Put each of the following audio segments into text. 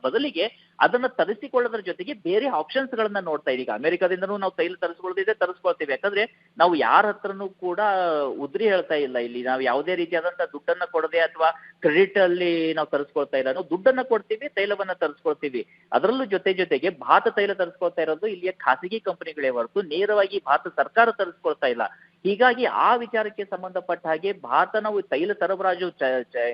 ಬದಲಿಗೆ ಅದನ್ನ ತರಿಸಿಕೊಳ್ಳೋದ್ರ ಜೊತೆಗೆ ಬೇರೆ ಆಪ್ಷನ್ಸ್ ಗಳನ್ನ ನೋಡ್ತಾ ಇದೀಗ. ಅಮೆರಿಕದಿಂದನೂ ನಾವು ತೈಲ ತರಿಸ್ಕೊಳ್ತೀವಿ, ಯಾಕಂದ್ರೆ ನಾವು ಯಾರ ಹತ್ರನೂ ಕೂಡ ಉದ್ರಿ ಹೇಳ್ತಾ ಇಲ್ಲ. ಇಲ್ಲಿ ನಾವು ಯಾವುದೇ ರೀತಿಯಾದಂತಹ ದುಡ್ಡನ್ನ ಕೊಡದೆ ಅಥವಾ ಕ್ರೆಡಿಟ್ ಅಲ್ಲಿ ನಾವು ತರಿಸ್ಕೊಳ್ತಾ ಇಲ್ಲ, ನಾವು ದುಡ್ಡನ್ನ ಕೊಡ್ತೀವಿ, ತೈಲವನ್ನ ತರಿಸ್ಕೊಳ್ತೀವಿ. ಅದರಲ್ಲೂ ಜೊತೆಗೆ ಭಾರತ ತೈಲ ತರಿಸ್ಕೊಳ್ತಾ ಇರೋದು ಇಲ್ಲಿಯ ಖಾಸಗಿ ಕಂಪನಿಗಳೇ ಹೊರತು ನೇರವಾಗಿ ಭಾರತ ಸರ್ಕಾರ ತರಿಸ್ಕೊಳ್ತಾ ಇಲ್ಲ. ಹೀಗಾಗಿ ಆ ವಿಚಾರಕ್ಕೆ ಸಂಬಂಧಪಟ್ಟ ಹಾಗೆ ಭಾರತ ನಾವು ತೈಲ ಸರಬರಾಜು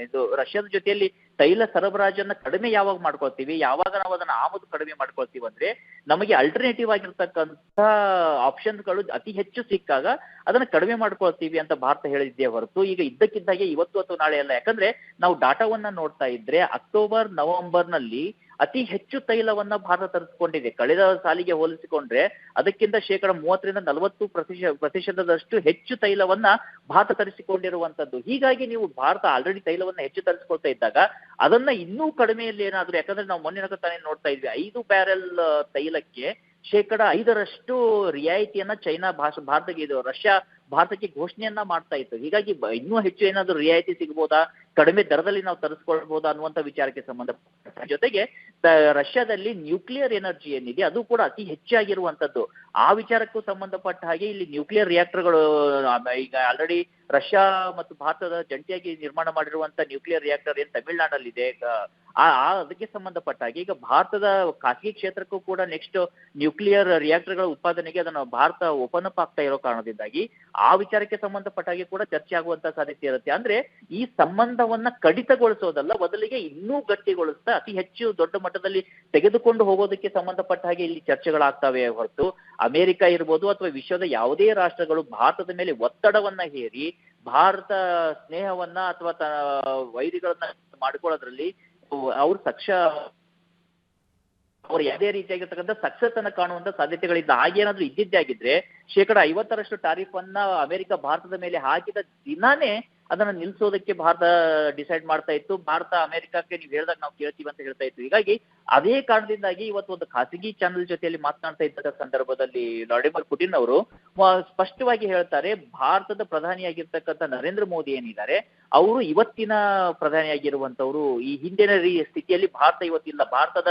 ಇದು ರಷ್ಯಾದ ಜೊತೆಯಲ್ಲಿ ತೈಲ ಸರಬರಾಜನ್ನ ಕಡಿಮೆ ಯಾವಾಗ ಮಾಡ್ಕೊಳ್ತೀವಿ, ಯಾವಾಗ ನಾವು ಅದನ್ನ ಆಮದು ಕಡಿಮೆ ಮಾಡ್ಕೊಳ್ತೀವಿ ಅಂದ್ರೆ ನಮಗೆ ಅಲ್ಟರ್ನೇಟಿವ್ ಆಗಿರ್ತಕ್ಕಂಥ ಆಪ್ಷನ್ಗಳು ಅತಿ ಹೆಚ್ಚು ಸಿಕ್ಕಾಗ ಅದನ್ನ ಕಡಿಮೆ ಮಾಡ್ಕೊಳ್ತೀವಿ ಅಂತ ಭಾರತ ಹೇಳಿದ್ದೇ ಹೊರತು ಈಗ ಇದ್ದಕ್ಕಿದ್ದಾಗೆ ಇವತ್ತು ಅಥವಾ ನಾಳೆ ಅಲ್ಲ. ಯಾಕಂದ್ರೆ ನಾವು ಡಾಟಾವನ್ನ ನೋಡ್ತಾ ಇದ್ರೆ ಅಕ್ಟೋಬರ್ ನವೆಂಬರ್ನಲ್ಲಿ ಅತಿ ಹೆಚ್ಚು ತೈಲವನ್ನ ಭಾರತ ತರಿಸಿಕೊಂಡಿದೆ. ಕಳೆದ ಸಾಲಿಗೆ ಹೋಲಿಸಿಕೊಂಡ್ರೆ ಅದಕ್ಕಿಂತ 30-40% ಹೆಚ್ಚು ತೈಲವನ್ನ ಭಾರತ ತರಿಸಿಕೊಂಡಿರುವಂತದ್ದು. ಹೀಗಾಗಿ ನೀವು ಭಾರತ ಆಲ್ರೆಡಿ ತೈಲವನ್ನ ಹೆಚ್ಚು ತರಿಸಿಕೊಳ್ತಾ ಇದ್ದಾಗ ಅದನ್ನ ಇನ್ನೂ ಕಡಿಮೆಯಲ್ಲಿ ಏನಾದ್ರು, ಯಾಕಂದ್ರೆ ನಾವು ಮೊನ್ನೆ ತಾನೇ ನೋಡ್ತಾ ಇದ್ವಿ 5 ಬ್ಯಾರೆಲ್ ತೈಲಕ್ಕೆ 5% ರಿಯಾಯಿತಿಯನ್ನ ಚೈನಾ ರಷ್ಯಾ ಭಾರತಕ್ಕೆ ಘೋಷಣೆಯನ್ನ ಮಾಡ್ತಾ ಇತ್ತು. ಹೀಗಾಗಿ ಇನ್ನೂ ಹೆಚ್ಚು ಏನಾದ್ರು ರಿಯಾಯಿತಿ ಸಿಗಬಹುದಾ, ಕಡಿಮೆ ದರದಲ್ಲಿ ನಾವು ತರಿಸ್ಕೊಳ್ಬಹುದಾ ಅನ್ನುವಂತ ವಿಚಾರಕ್ಕೆ ಸಂಬಂಧಪಟ್ಟ ಜೊತೆಗೆ ರಷ್ಯಾದಲ್ಲಿ ನ್ಯೂಕ್ಲಿಯರ್ ಎನರ್ಜಿ ಏನಿದೆ ಅದು ಕೂಡ ಅತಿ ಹೆಚ್ಚಾಗಿರುವಂತದ್ದು. ಆ ವಿಚಾರಕ್ಕೂ ಸಂಬಂಧಪಟ್ಟ ಹಾಗೆ ಇಲ್ಲಿ ನ್ಯೂಕ್ಲಿಯರ್ ರಿಯಾಕ್ಟರ್ಗಳು ಈಗ ಆಲ್ರೆಡಿ ರಷ್ಯಾ ಮತ್ತು ಭಾರತದ ಜಂಟಿಯಾಗಿ ನಿರ್ಮಾಣ ಮಾಡಿರುವಂತ ನ್ಯೂಕ್ಲಿಯರ್ ರಿಯಾಕ್ಟರ್ ಏನ್ ತಮಿಳುನಾಡಲ್ಲಿದೆ, ಅದಕ್ಕೆ ಸಂಬಂಧಪಟ್ಟ ಹಾಗೆ ಈಗ ಭಾರತದ ಖಾಸಗಿ ಕ್ಷೇತ್ರಕ್ಕೂ ಕೂಡ ನೆಕ್ಸ್ಟ್ ನ್ಯೂಕ್ಲಿಯರ್ ರಿಯಾಕ್ಟರ್ಗಳ ಉತ್ಪಾದನೆಗೆ ಅದನ್ನು ಭಾರತ ಓಪನ್ ಅಪ್ ಆಗ್ತಾ ಇರೋ ಕಾರಣದಿಂದಾಗಿ ಆ ವಿಚಾರಕ್ಕೆ ಸಂಬಂಧಪಟ್ಟ ಹಾಗೆ ಕೂಡ ಚರ್ಚೆ ಆಗುವಂತ ಸಾಧ್ಯತೆ ಇರುತ್ತೆ. ಅಂದ್ರೆ ಈ ಸಂಬಂಧವನ್ನ ಕಡಿತಗೊಳಿಸೋದಲ್ಲ, ಬದಲಿಗೆ ಇನ್ನೂ ಗಟ್ಟಿಗೊಳಿಸ್ತಾ ಅತಿ ಹೆಚ್ಚು ದೊಡ್ಡ ಮಟ್ಟದಲ್ಲಿ ತೆಗೆದುಕೊಂಡು ಹೋಗೋದಕ್ಕೆ ಸಂಬಂಧಪಟ್ಟ ಹಾಗೆ ಇಲ್ಲಿ ಚರ್ಚೆಗಳಾಗ್ತವೆ ಹೊರತು ಅಮೆರಿಕ ಇರ್ಬೋದು ಅಥವಾ ವಿಶ್ವದ ಯಾವುದೇ ರಾಷ್ಟ್ರಗಳು ಭಾರತದ ಮೇಲೆ ಒತ್ತಡವನ್ನ ಹೇರಿ ಭಾರತ ಸ್ನೇಹವನ್ನ ಅಥವಾ ವೈರಿಗಳನ್ನ ಮಾಡ್ಕೊಳ್ಳೋದ್ರಲ್ಲಿ ಅವ್ರು ಅವ್ರು ಯಾವುದೇ ರೀತಿಯಾಗಿರ್ತಕ್ಕಂಥ ಸಕ್ಸಸ್ ಅನ್ನ ಕಾಣುವಂತ ಸಾಧ್ಯತೆಗಳಿಂದ ಹಾಗೇನಾದ್ರೂ ಇದ್ದಿದ್ದೇ ಆಗಿದ್ರೆ 50% ಟಾರಿಫ್ ಅನ್ನ ಅಮೆರಿಕ ಭಾರತದ ಮೇಲೆ ಹಾಕಿದ ದಿನಾನೇ ಅದನ್ನ ನಿಲ್ಸೋದಕ್ಕೆ ಭಾರತ ಡಿಸೈಡ್ ಮಾಡ್ತಾ ಇತ್ತು. ಭಾರತ ಅಮೆರಿಕಕ್ಕೆ ನೀವು ಹೇಳಿದಾಗ ನಾವು ಕೇಳ್ತೀವಿ ಅಂತ ಹೇಳ್ತಾ ಇತ್ತು. ಹೀಗಾಗಿ ಅದೇ ಕಾರಣದಿಂದಾಗಿ ಇವತ್ತು ಒಂದು ಖಾಸಗಿ ಚಾನೆಲ್ ಜೊತೆಯಲ್ಲಿ ಮಾತನಾಡ್ತಾ ಇದ್ದ ಸಂದರ್ಭದಲ್ಲಿ ವ್ಲಾಡಿಮಿರ್ ಪುಟಿನ್ ಅವರು ಸ್ಪಷ್ಟವಾಗಿ ಹೇಳ್ತಾರೆ, ಭಾರತದ ಪ್ರಧಾನಿಯಾಗಿರ್ತಕ್ಕಂಥ ನರೇಂದ್ರ ಮೋದಿ ಏನಿದ್ದಾರೆ ಅವರು ಇವತ್ತಿನ ಪ್ರಧಾನಿಯಾಗಿರುವಂತವ್ರು, ಈ ಹಿಂದಿನ ಸ್ಥಿತಿಯಲ್ಲಿ ಭಾರತ ಇವತ್ತಿಲ್ಲ. ಭಾರತದ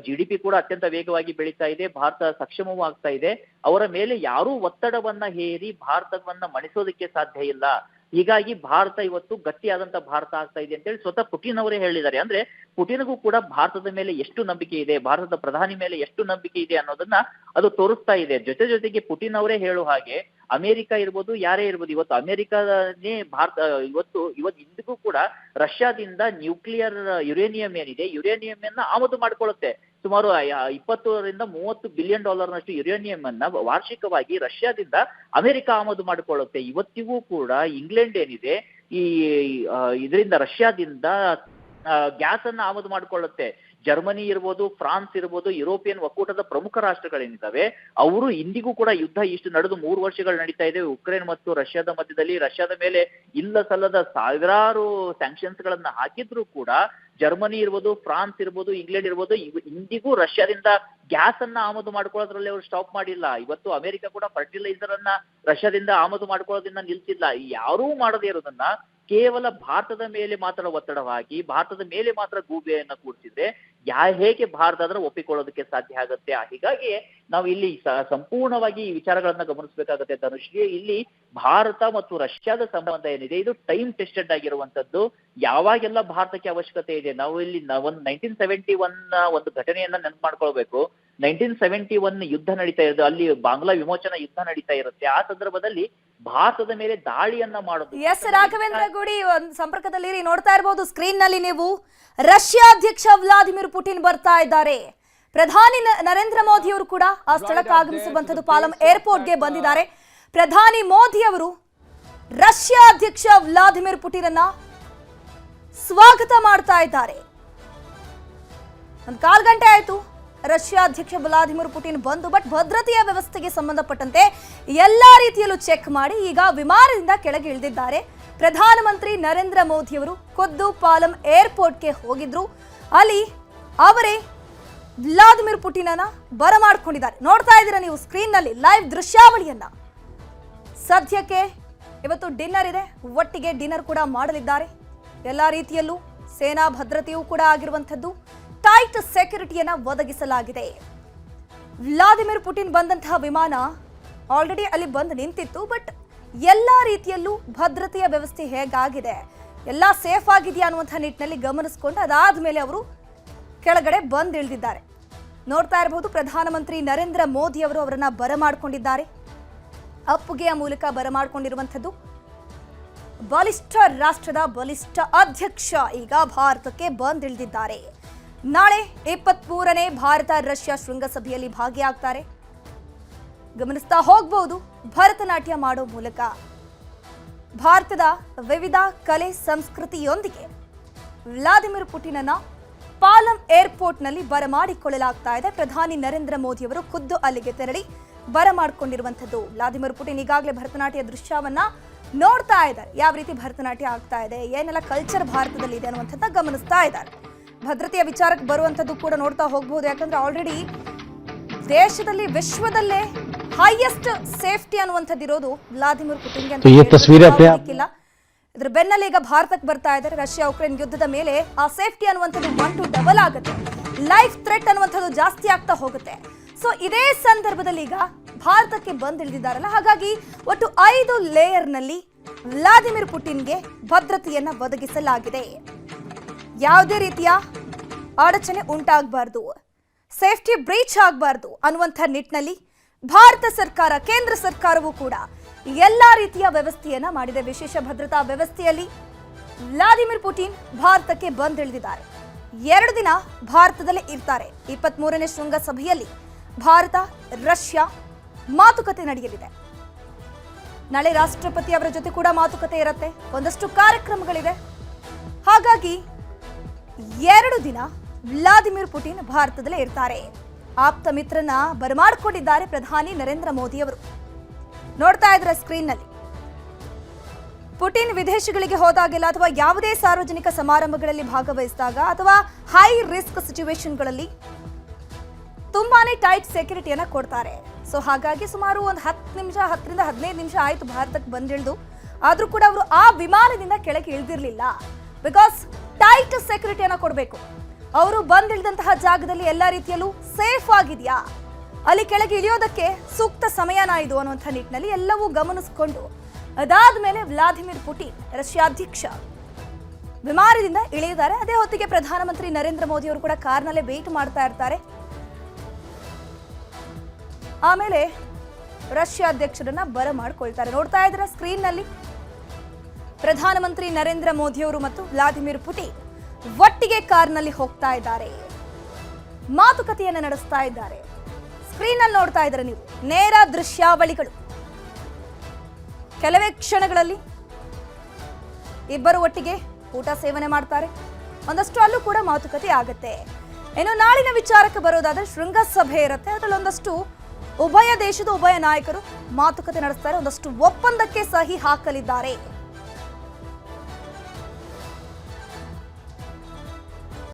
GDP ಕೂಡ ಅತ್ಯಂತ ವೇಗವಾಗಿ ಬೆಳೀತಾ ಇದೆ, ಭಾರತ ಸಕ್ಷಮವೂ ಆಗ್ತಾ ಇದೆ. ಅವರ ಮೇಲೆ ಯಾರೂ ಒತ್ತಡವನ್ನ ಹೇರಿ ಭಾರತವನ್ನ ಮಣಿಸೋದಕ್ಕೆ ಸಾಧ್ಯ ಇಲ್ಲ. ಹೀಗಾಗಿ ಭಾರತ ಇವತ್ತು ಗಟ್ಟಿಯಾದಂತ ಭಾರತ ಆಗ್ತಾ ಇದೆ ಅಂತೇಳಿ ಸ್ವತಃ ಪುಟಿನ್ ಅವರೇ ಹೇಳಿದ್ದಾರೆ. ಅಂದ್ರೆ ಪುಟಿನ್ಗೂ ಕೂಡ ಭಾರತದ ಮೇಲೆ ಎಷ್ಟು ನಂಬಿಕೆ ಇದೆ, ಭಾರತದ ಪ್ರಧಾನಿ ಮೇಲೆ ಎಷ್ಟು ನಂಬಿಕೆ ಇದೆ ಅನ್ನೋದನ್ನ ಅದು ತೋರಿಸ್ತಾ ಇದೆ. ಜೊತೆಗೆ ಪುಟಿನ್ ಅವರೇ ಹೇಳುವ ಹಾಗೆ ಅಮೆರಿಕ ಇರ್ಬೋದು, ಯಾರೇ ಇರ್ಬೋದು, ಇವತ್ತು ಅಮೆರಿಕನೇ ಭಾರತ ಇವತ್ತು ಇಂದಿಗೂ ಕೂಡ ರಷ್ಯಾದಿಂದ ನ್ಯೂಕ್ಲಿಯರ್ ಯುರೇನಿಯಂ ಏನಿದೆ, ಯುರೇನಿಯಂ ಆಮದು ಮಾಡ್ಕೊಳ್ಳುತ್ತೆ. ಸುಮಾರು 20-30 ಬಿಲಿಯನ್ ಡಾಲರ್ನಷ್ಟು ಯುರೇನಿಯಂ ಅನ್ನ ವಾರ್ಷಿಕವಾಗಿ ರಷ್ಯಾದಿಂದ ಅಮೆರಿಕ ಆಮದು ಮಾಡಿಕೊಳ್ಳುತ್ತೆ. ಇವತ್ತಿಗೂ ಕೂಡ ಇಂಗ್ಲೆಂಡ್ ಏನಿದೆ ಇದರಿಂದ ರಷ್ಯಾದಿಂದ ಗ್ಯಾಸ್ ಅನ್ನ ಆಮದು ಮಾಡಿಕೊಳ್ಳುತ್ತೆ. ಜರ್ಮನಿ ಇರ್ಬೋದು, ಫ್ರಾನ್ಸ್ ಇರ್ಬೋದು, ಯುರೋಪಿಯನ್ ಒಕ್ಕೂಟದ ಪ್ರಮುಖ ರಾಷ್ಟ್ರಗಳೇನಿದ್ದಾವೆ ಅವರು ಇಂದಿಗೂ ಕೂಡ ಯುದ್ಧ ಇಷ್ಟು ನಡೆದು 3 ವರ್ಷಗಳು ನಡೀತಾ ಇದೆ ಉಕ್ರೇನ್ ಮತ್ತು ರಷ್ಯಾದ ಮಧ್ಯದಲ್ಲಿ. ರಷ್ಯಾದ ಮೇಲೆ ಇಲ್ಲ ಸಲ್ಲದ ಸಾವಿರಾರು ಸ್ಯಾಂಕ್ಷನ್ಸ್ ಗಳನ್ನ ಹಾಕಿದ್ರು ಕೂಡ ಜರ್ಮನಿ ಇರ್ಬೋದು, ಫ್ರಾನ್ಸ್ ಇರ್ಬೋದು, ಇಂಗ್ಲೆಂಡ್ ಇರ್ಬೋದು, ಇಂದಿಗೂ ರಷ್ಯಾದಿಂದ ಗ್ಯಾಸ್ ಅನ್ನ ಆಮದು ಮಾಡ್ಕೊಳ್ಳೋದ್ರಲ್ಲಿ ಅವರು ಸ್ಟಾಪ್ ಮಾಡಿಲ್ಲ. ಇವತ್ತು ಅಮೆರಿಕ ಕೂಡ ಫರ್ಟಿಲೈಸರ್ ಅನ್ನ ರಷ್ಯಾದಿಂದ ಆಮದು ಮಾಡ್ಕೊಳ್ಳೋದನ್ನ ನಿಲ್ಸಿಲ್ಲ. ಯಾರೂ ಮಾಡದೇ ಇರೋದನ್ನ ಕೇವಲ ಭಾರತದ ಮೇಲೆ ಮಾತ್ರ ಒತ್ತಡವಾಗಿ ಭಾರತದ ಮೇಲೆ ಮಾತ್ರ ಗೂಬೆಯನ್ನ ಕೂಡಿಸಿದ್ರೆ ಹೇಗೆ ಭಾರತ ಅದರ ಒಪ್ಪಿಕೊಳ್ಳೋದಕ್ಕೆ ಸಾಧ್ಯ ಆಗುತ್ತೆ? ಹೀಗಾಗಿ ನಾವು ಇಲ್ಲಿ ಸಂಪೂರ್ಣವಾಗಿ ಈ ವಿಚಾರಗಳನ್ನ ಗಮನಿಸಬೇಕಾಗುತ್ತೆ ಧನುಶ್ರೀ. ಇಲ್ಲಿ ಭಾರತ ಮತ್ತು ರಷ್ಯಾದ ಸಂಬಂಧ ಏನಿದೆ ಇದು ಟೈಮ್ ಟೆಸ್ಟೆಡ್ ಆಗಿರುವಂತದ್ದು. ಯಾವಾಗೆಲ್ಲ ಭಾರತಕ್ಕೆ ಅವಶ್ಯಕತೆ ಇದೆ, ನಾವು ಇಲ್ಲಿ ಒಂದು 1971 ಒಂದು ಘಟನೆಯನ್ನ ನೆನಪು ಮಾಡ್ಕೊಳ್ಬೇಕು. 1971 ಯುದ್ಧ ನಡೀತಾ ಇರೋದು, ಅಲ್ಲಿ ಬಾಂಗ್ಲಾ ವಿಮೋಚನಾ ಯುದ್ಧ ನಡೀತಾ ಇರುತ್ತೆ. ಆ ಸಂದರ್ಭದಲ್ಲಿ ಭಾರತದ ಮೇಲೆ ದಾಳಿಯನ್ನ ಮಾಡೋದು. ಎಸ್ ರಾಘವೇಂದ್ರ ಗೌಡಿ ಸಂಪರ್ಕದಲ್ಲಿ ನೋಡ್ತಾ ಇರಬಹುದು ಸ್ಕ್ರೀನ್ ನಲ್ಲಿ ನೀವು. ರಷ್ಯಾ ಅಧ್ಯಕ್ಷ ವ್ಲಾದಿಮಿರ್ ಪುಟಿನ್ ಬರ್ತಾ ಇದ್ದಾರೆ. ಪ್ರಧಾನಿ ನರೇಂದ್ರ ಮೋದಿ ಅವರು ಕೂಡ ಆ ಸ್ಥಳಕ್ಕೆ ಆಗಮಿಸುವಂತದ್ದು ಪಾಲಂ ಏರ್ಪೋರ್ಟ್ಗೆ ಬಂದಿದ್ದಾರೆ. ಪ್ರಧಾನಿ ಮೋದಿ ಅವರು ರಷ್ಯಾ ಅಧ್ಯಕ್ಷ ವ್ಲಾದಿಮಿರ್ ಪುಟಿನ್ ಅನ್ನ ಸ್ವಾಗತ ಮಾಡ್ತಾ ಇದ್ದಾರೆ. ಒಂದು 1/4 ಗಂಟೆ ಆಯ್ತು ರಷ್ಯಾ ಅಧ್ಯಕ್ಷ ವ್ಲಾದಿಮಿರ್ ಪುಟಿನ್ ಬಂದು, ಬಟ್ ಭದ್ರತೆಯ ವ್ಯವಸ್ಥೆಗೆ ಸಂಬಂಧಪಟ್ಟಂತೆ ಎಲ್ಲಾ ರೀತಿಯಲ್ಲೂ ಚೆಕ್ ಮಾಡಿ ಈಗ ವಿಮಾನದಿಂದ ಕೆಳಗೆ ಇಳಿದಿದ್ದಾರೆ. ಪ್ರಧಾನಮಂತ್ರಿ ನರೇಂದ್ರ ಮೋದಿ ಅವರು ಖುದ್ದು ಪಾಲಂ ಏರ್ಪೋರ್ಟ್ಗೆ ಹೋಗಿದ್ರು. ಅಲ್ಲಿ ಅವರೇ ವ್ಲಾದಿಮಿರ್ ಪುಟಿನ್ ಅನ್ನ ಬರಮಾಡ್ಕೊಂಡಿದ್ದಾರೆ. ನೋಡ್ತಾ ಇದ್ದೀರಾ ನೀವು ಸ್ಕ್ರೀನ್ ನಲ್ಲಿ ಲೈವ್ ದೃಶ್ಯಾವಳಿಯನ್ನ. ಸದ್ಯಕ್ಕೆ ಇವತ್ತು ಡಿನ್ನರ್ ಇದೆ, ಒಟ್ಟಿಗೆ ಡಿನ್ನರ್ ಕೂಡ ಮಾಡಲಿದ್ದಾರೆ. ಎಲ್ಲಾ ರೀತಿಯಲ್ಲೂ ಸೇನಾ ಭದ್ರತೆಯೂ ಕೂಡ ಆಗಿರುವಂತದ್ದು. ಟೈಟ್ ಸೆಕ್ಯೂರಿಟಿಯನ್ನ ಒದಗಿಸಲಾಗಿದೆ. ವ್ಲಾದಿಮಿರ್ ಪುಟಿನ್ ಬಂದಂತಹ ವಿಮಾನ ಆಲ್ರೆಡಿ ಅಲ್ಲಿ ಬಂದು ನಿಂತಿತ್ತು. ಬಟ್ ಎಲ್ಲಾ ರೀತಿಯಲ್ಲೂ ಭದ್ರತೆಯ ವ್ಯವಸ್ಥೆ ಹೇಗಾಗಿದೆ, ಎಲ್ಲ ಸೇಫ್ ಆಗಿದೆಯಾ ಅನ್ನುವಂಥ ನಿಟ್ಟಿನಲ್ಲಿ ಗಮನಿಸಿಕೊಂಡು ಅದಾದ್ಮೇಲೆ ಅವರು ಕೆಳಗಡೆ ಬಂದಿಳಿದಿದ್ದಾರೆ. ನೋಡ್ತಾ ಇರಬಹುದು, ಪ್ರಧಾನಮಂತ್ರಿ ನರೇಂದ್ರ ಮೋದಿ ಅವರು ಅವರನ್ನ ಬರಮಾಡಿಕೊಂಡಿದ್ದಾರೆ. ಅಪ್ಪುಗೆಯ ಮೂಲಕ ಬರಮಾಡಿಕೊಂಡಿರುವಂಥದ್ದು. ಬಲಿಷ್ಠ ರಾಷ್ಟ್ರದ ಬಲಿಷ್ಠ ಅಧ್ಯಕ್ಷ ಈಗ ಭಾರತಕ್ಕೆ ಬಂದಿಳಿದಿದ್ದಾರೆ. ನಾಳೆ 23ನೇ ಭಾರತ ರಷ್ಯಾ ಶೃಂಗಸಭೆಯಲ್ಲಿ ಭಾಗಿಯಾಗ್ತಾರೆ. ಗಮನಿಸ್ತಾ ಹೋಗಬಹುದು, ಭರತನಾಟ್ಯ ಮಾಡೋ ಮೂಲಕ ಭಾರತದ ವಿವಿಧ ಕಲೆ ಸಂಸ್ಕೃತಿಯೊಂದಿಗೆ ವ್ಲಾದಿಮಿರ್ ಪುಟಿನನ್ನ ಪಾಲಂ ಏರ್ಪೋರ್ಟ್ನಲ್ಲಿ ಬರಮಾಡಿಕೊಳ್ಳಲಾಗ್ತಾ ಇದೆ. ಪ್ರಧಾನಿ ನರೇಂದ್ರ ಮೋದಿ ಅವರು ಖುದ್ದು ಅಲ್ಲಿಗೆ ತೆರಳಿ ಬರಮಾಡಿಕೊಂಡಿರುವಂಥದ್ದು. ವ್ಲಾದಿಮಿರ್ ಪುಟಿನ್ ಈಗಾಗಲೇ ಭರತನಾಟ್ಯ ದೃಶ್ಯವನ್ನ ನೋಡ್ತಾ ಇದ್ದಾರೆ. ಯಾವ ರೀತಿ ಭರತನಾಟ್ಯ ಆಗ್ತಾ ಇದೆ, ಏನೆಲ್ಲ ಕಲ್ಚರ್ ಭಾರತದಲ್ಲಿ ಇದೆ ಅನ್ನುವಂಥದ್ದು ಗಮನಿಸ್ತಾ ಇದ್ದಾರೆ. ಭದ್ರತೆಯ ವಿಚಾರಕ್ಕೆ ಬರುವಂಥದ್ದು ಕೂಡ ನೋಡ್ತಾ ಹೋಗಬಹುದು. ಯಾಕಂದ್ರೆ ಆಲ್ರೆಡಿ ದೇಶದಲ್ಲಿ ವಿಶ್ವದಲ್ಲೇ ಹೈಯೆಸ್ಟ್ ಸೇಫ್ಟಿ ಅನ್ನುವಂಥದ್ದು ಇರೋದು ವ್ಲಾದಿಮಿರ್ ಪುಟಿನ್ಗೆ ಅಂತ. ಇದ್ರ ಬೆನ್ನಲ್ಲಿ ಈಗ ಭಾರತಕ್ಕೆ ಬರ್ತಾ ಇದ್ದಾರೆ. ರಷ್ಯಾ ಉಕ್ರೇನ್ ಯುದ್ಧದ ಮೇಲೆ ಆ ಸೇಫ್ಟಿ ಅನ್ನುವಂಥದ್ದು 1 to ಡಬಲ್ ಆಗುತ್ತೆ. ಲೈಫ್ ಥ್ರೆಟ್ ಅನ್ನುವಂಥದ್ದು ಜಾಸ್ತಿ ಆಗ್ತಾ ಹೋಗುತ್ತೆ. ಸೊ ಇದೇ ಸಂದರ್ಭದಲ್ಲಿ ಈಗ ಭಾರತಕ್ಕೆ ಬಂದಿಳಿದಿದ್ದಾರಲ್ಲ, ಹಾಗಾಗಿ ಒಟ್ಟು 5 ಲೇಯರ್ನಲ್ಲಿ ವ್ಲಾದಿಮಿರ್ ಪುಟಿನ್ಗೆ ಭದ್ರತೆಯನ್ನ ಒದಗಿಸಲಾಗಿದೆ. ಯಾವುದೇ ರೀತಿಯ ಅಡಚಣೆ ಉಂಟಾಗಬಾರ್ದು, ಸೇಫ್ಟಿ ಬ್ರೀಚ್ ಆಗಬಾರ್ದು ಅನ್ನುವಂಥ ನಿಟ್ಟಿನಲ್ಲಿ ಭಾರತ ಸರ್ಕಾರ, ಕೇಂದ್ರ ಸರ್ಕಾರವೂ ಕೂಡ ಎಲ್ಲಾ ರೀತಿಯ ವ್ಯವಸ್ಥೆಯನ್ನ ಮಾಡಿದೆ. ವಿಶೇಷ ಭದ್ರತಾ ವ್ಯವಸ್ಥೆಯಲ್ಲಿ ವ್ಲಾದಿಮಿರ್ ಪುಟಿನ್ ಭಾರತಕ್ಕೆ ಬಂದಿಳಿದಿದ್ದಾರೆ. 2 ದಿನ ಭಾರತದಲ್ಲೇ ಇರ್ತಾರೆ. 23ನೇ ಶೃಂಗಸಭೆಯಲ್ಲಿ ಭಾರತ ರಷ್ಯಾ ಮಾತುಕತೆ ನಡೆಯಲಿದೆ. ನಾಳೆ ರಾಷ್ಟ್ರಪತಿ ಅವರ ಜೊತೆ ಕೂಡ ಮಾತುಕತೆ ಇರುತ್ತೆ. ಒಂದಷ್ಟು ಕಾರ್ಯಕ್ರಮಗಳಿದೆ. ಹಾಗಾಗಿ 2 ದಿನ ವ್ಲಾದಿಮಿರ್ ಪುಟಿನ್ ಭಾರತದಲ್ಲೇ ಇರ್ತಾರೆ. ಆಪ್ತ ಮಿತ್ರನ ಬರಮಾಡಿಕೊಂಡಿದ್ದಾರೆ ಪ್ರಧಾನಿ ನರೇಂದ್ರ ಮೋದಿ ಅವರು. ನೋಡ್ತಾ ಇದ್ರೆ ಸ್ಕ್ರೀನ್ ನಲ್ಲಿ ಪುಟಿನ್ ವಿದೇಶಗಳಿಗೆ ಹೋದಾಗೆಲ್ಲ ಅಥವಾ ಯಾವುದೇ ಸಾರ್ವಜನಿಕ ಸಮಾರಂಭಗಳಲ್ಲಿ ಭಾಗವಹಿಸಿದಾಗ ಅಥವಾ ಹೈ ರಿಸ್ಕ್ ಸಿಚುವೇಶನ್ಗಳಲ್ಲಿ ತುಂಬಾನೇ ಟೈಟ್ ಸೆಕ್ಯೂರಿಟಿಯನ್ನ ಕೊಡ್ತಾರೆ. ಸೊ ಹಾಗಾಗಿ ಸುಮಾರು ಒಂದು 10 ರಿಂದ 15 ನಿಮಿಷ ಆಯ್ತು ಭಾರತಕ್ಕೆ ಬಂದಿಳಿದು. ಆದ್ರೂ ಕೂಡ ಅವರು ಆ ವಿಮಾನದಿಂದ ಕೆಳಗೆ ಇಳಿದಿರಲಿಲ್ಲ. ಬಿಕಾಸ್ ಟೈಟ್ ಸೆಕ್ಯೂರಿಟಿಯನ್ನ ಕೊಡಬೇಕು. ಅವರು ಬಂದಿಳಿದಂತಹ ಜಾಗದಲ್ಲಿ ಎಲ್ಲಾ ರೀತಿಯಲ್ಲೂ ಸೇಫ್ ಆಗಿದೆಯಾ, ಅಲ್ಲಿ ಕೆಳಗೆ ಇಳಿಯೋದಕ್ಕೆ ಸೂಕ್ತ ಸಮಯನ ಇದು ಅನ್ನುವಂಥ ನಿಟ್ಟಿನಲ್ಲಿ ಎಲ್ಲವೂ ಗಮನಿಸಿಕೊಂಡು ಅದಾದ್ಮೇಲೆ ವ್ಲಾದಿಮಿರ್ ಪುಟಿನ್ ರಷ್ಯಾ ಅಧ್ಯಕ್ಷ ವಿಮಾನದಿಂದ ಇಳಿಯುತ್ತಾರೆ. ಅದೇ ಹೊತ್ತಿಗೆ ಪ್ರಧಾನಮಂತ್ರಿ ನರೇಂದ್ರ ಮೋದಿ ಅವರು ಕೂಡ ಕಾರ್ನಲ್ಲೇ ವೇಟ್ ಮಾಡ್ತಾ ಇರ್ತಾರೆ. ಆಮೇಲೆ ರಷ್ಯಾ ಅಧ್ಯಕ್ಷರನ್ನ ಬರಮಾಡಿಕೊಳ್ತಾರೆ. ನೋಡ್ತಾ ಇದ್ರೆ ಸ್ಕ್ರೀನ್ ನಲ್ಲಿ ಪ್ರಧಾನಮಂತ್ರಿ ನರೇಂದ್ರ ಮೋದಿ ಅವರು ಮತ್ತು ವ್ಲಾದಿಮಿರ್ ಪುಟಿನ್ ಒಟ್ಟಿಗೆ ಕಾರ್ನಲ್ಲಿ ಹೋಗ್ತಾ ಇದ್ದಾರೆ, ಮಾತುಕತೆಯನ್ನ ನಡೆಸ್ತಾ ಇದ್ದಾರೆ. ಸ್ಕ್ರೀನ್ ಅಲ್ಲಿ ನೋಡ್ತಾ ಇದ್ರೆ ನೀವು ನೇರ ದೃಶ್ಯಾವಳಿಗಳು. ಕೆಲವೇ ಕ್ಷಣಗಳಲ್ಲಿ ಇಬ್ಬರು ಒಟ್ಟಿಗೆ ಊಟ ಸೇವನೆ ಮಾಡ್ತಾರೆ. ಒಂದಷ್ಟು ಅಲ್ಲೂ ಕೂಡ ಮಾತುಕತೆ ಆಗತ್ತೆ. ಇನ್ನು ನಾಳಿನ ವಿಚಾರಕ್ಕೆ ಬರೋದಾದ್ರೆ ಶೃಂಗಸಭೆ ಇರುತ್ತೆ. ಅದರಲ್ಲಿ ಒಂದಷ್ಟು ಉಭಯ ದೇಶದ ಉಭಯ ನಾಯಕರು ಮಾತುಕತೆ ನಡೆಸ್ತಾರೆ. ಒಂದಷ್ಟು ಒಪ್ಪಂದಕ್ಕೆ ಸಹಿ ಹಾಕಲಿದ್ದಾರೆ.